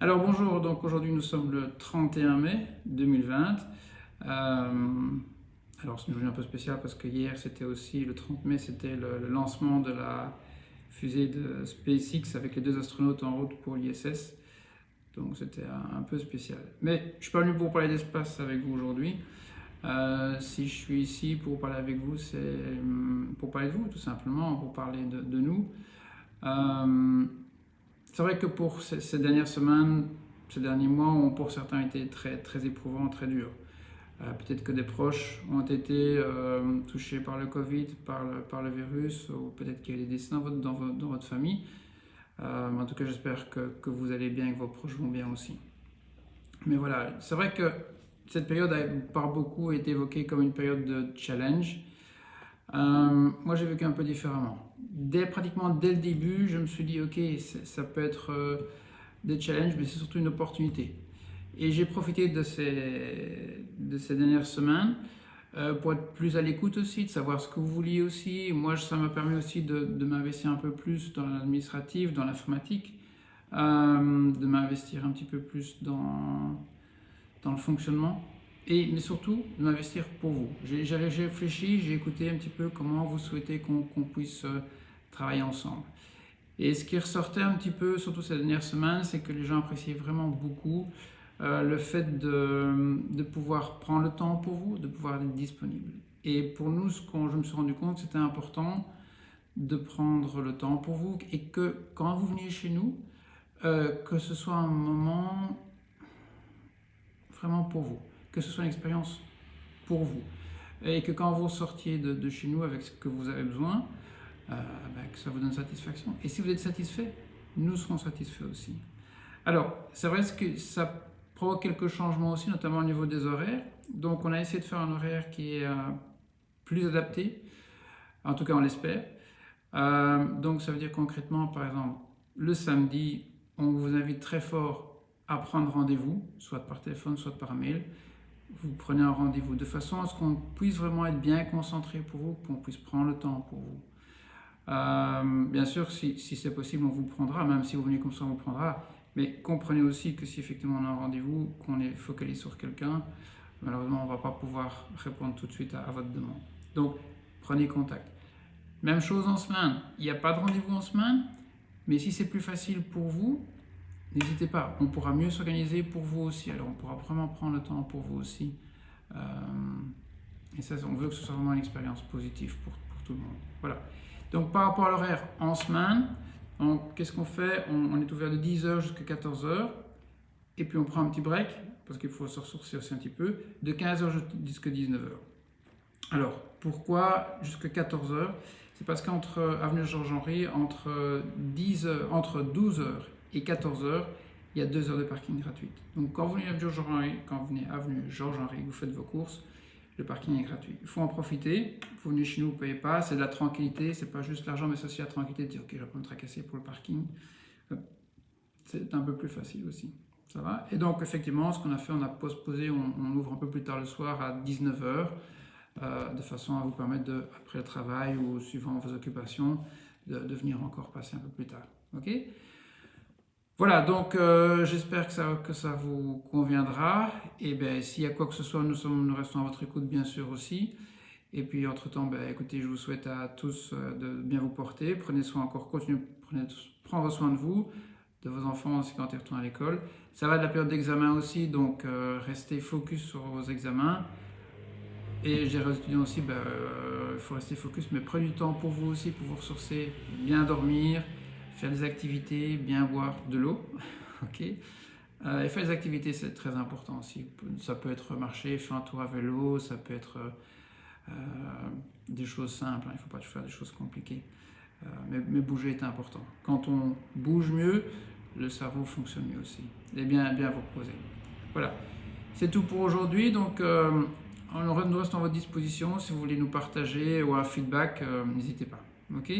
Alors bonjour, donc aujourd'hui nous sommes le 31 mai 2020. Alors c'est une journée un peu spéciale parce que hier c'était aussi le 30 mai, c'était le lancement de la fusée de SpaceX avec les deux astronautes en route pour l'ISS. Donc c'était un peu spécial. Mais je ne suis pas venu pour parler d'espace avec vous aujourd'hui. Si je suis ici pour parler avec vous, c'est pour parler de vous tout simplement, pour parler de nous. C'est vrai que pour ces dernières semaines, ces derniers mois ont pour certains été très éprouvants, très durs. Peut-être que des proches ont été touchés par le Covid, par le virus, ou peut-être qu'il y a eu des décès dans votre famille. En tout cas, j'espère que vous allez bien et que vos proches vont bien aussi. Mais voilà, c'est vrai que cette période a par beaucoup été évoquée comme une période de challenge. Moi, j'ai vécu un peu différemment. Pratiquement dès le début, je me suis dit, ok, ça peut être des challenges, mais c'est surtout une opportunité. Et j'ai profité de ces dernières semaines pour être plus à l'écoute aussi, de savoir ce que vous vouliez aussi. Moi, ça m'a permis aussi de m'investir un peu plus dans l'administratif, dans l'informatique, de m'investir un petit peu plus dans le fonctionnement. Mais surtout, de m'investir pour vous. J'ai réfléchi, j'ai écouté un petit peu comment vous souhaitez qu'on puisse travailler ensemble. Et ce qui ressortait un petit peu, surtout ces dernières semaines, c'est que les gens appréciaient vraiment beaucoup le fait de pouvoir prendre le temps pour vous, de pouvoir être disponible. Et pour nous, je me suis rendu compte, c'était important de prendre le temps pour vous et que quand vous veniez chez nous, que ce soit un moment vraiment pour vous, que ce soit une expérience pour vous. Et que quand vous sortiez de chez nous avec ce que vous avez besoin, que ça vous donne satisfaction. Et si vous êtes satisfait, nous serons satisfaits aussi. Alors, c'est vrai que ça provoque quelques changements aussi, notamment au niveau des horaires. Donc, on a essayé de faire un horaire qui est plus adapté, en tout cas on l'espère. Donc, ça veut dire concrètement, par exemple, le samedi, on vous invite très fort à prendre rendez-vous, soit par téléphone, soit par mail. Vous prenez un rendez-vous de façon à ce qu'on puisse vraiment être bien concentré pour vous, qu'on puisse prendre le temps pour vous. Bien sûr, si c'est possible, on vous prendra, même si vous venez comme ça, on vous prendra. Mais comprenez aussi que si effectivement on a un rendez-vous, qu'on est focalisé sur quelqu'un, malheureusement, on ne va pas pouvoir répondre tout de suite à votre demande. Donc, prenez contact. Même chose en semaine. Il n'y a pas de rendez-vous en semaine, mais si c'est plus facile pour vous, n'hésitez pas. On pourra mieux s'organiser pour vous aussi. Alors, on pourra vraiment prendre le temps pour vous aussi. Et ça, on veut que ce soit vraiment une expérience positive pour tout le monde. Voilà. Donc, par rapport à l'horaire en semaine, qu'est-ce qu'on fait? On est ouvert de 10h jusqu'à 14h. Et puis, on prend un petit break, parce qu'il faut se ressourcer aussi un petit peu, de 15h jusqu'à 19h. Alors, pourquoi jusqu'à 14h? C'est parce qu'entre avenue Georges-Henri, entre 12h et 14h, il y a 2 heures de parking gratuite. Donc quand vous venez avenue Georges-Henri, vous faites vos courses, le parking est gratuit. Il faut en profiter. Vous venez chez nous, vous ne payez pas. C'est de la tranquillité. C'est pas juste l'argent, mais c'est aussi la tranquillité de dire ok, je vais pas me tracasser pour le parking. C'est un peu plus facile aussi. Ça va? Et donc effectivement, ce qu'on a fait, on a postposé, on ouvre un peu plus tard le soir à 19h. De façon à vous permettre, après le travail ou suivant vos occupations, de venir encore passer un peu plus tard. Ok? Voilà, donc j'espère que ça vous conviendra. Et bien, s'il y a quoi que ce soit, nous restons à votre écoute, bien sûr, aussi. Et puis, entre-temps, écoutez, je vous souhaite à tous de bien vous porter. Prenez soin encore, prendre soin de vous, de vos enfants aussi quand ils retournent à l'école. Ça va de la période d'examen aussi, donc restez focus sur vos examens. Et je dirais aux étudiants aussi, il faut rester focus, mais prenez du temps pour vous aussi, pour vous ressourcer, bien dormir, faire des activités, bien boire de l'eau. Ok. Et faire des activités, c'est très important aussi. Ça peut être marcher, faire un tour à vélo, ça peut être des choses simples, il ne faut pas faire des choses compliquées. Mais bouger est important. Quand on bouge mieux, le cerveau fonctionne mieux aussi. Et bien vous reposer. Voilà. C'est tout pour aujourd'hui, donc nous restons à votre disposition. Si vous voulez nous partager ou un feedback, n'hésitez pas. Ok?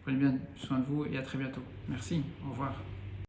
Prenez bien soin de vous et à très bientôt. Merci. Au revoir.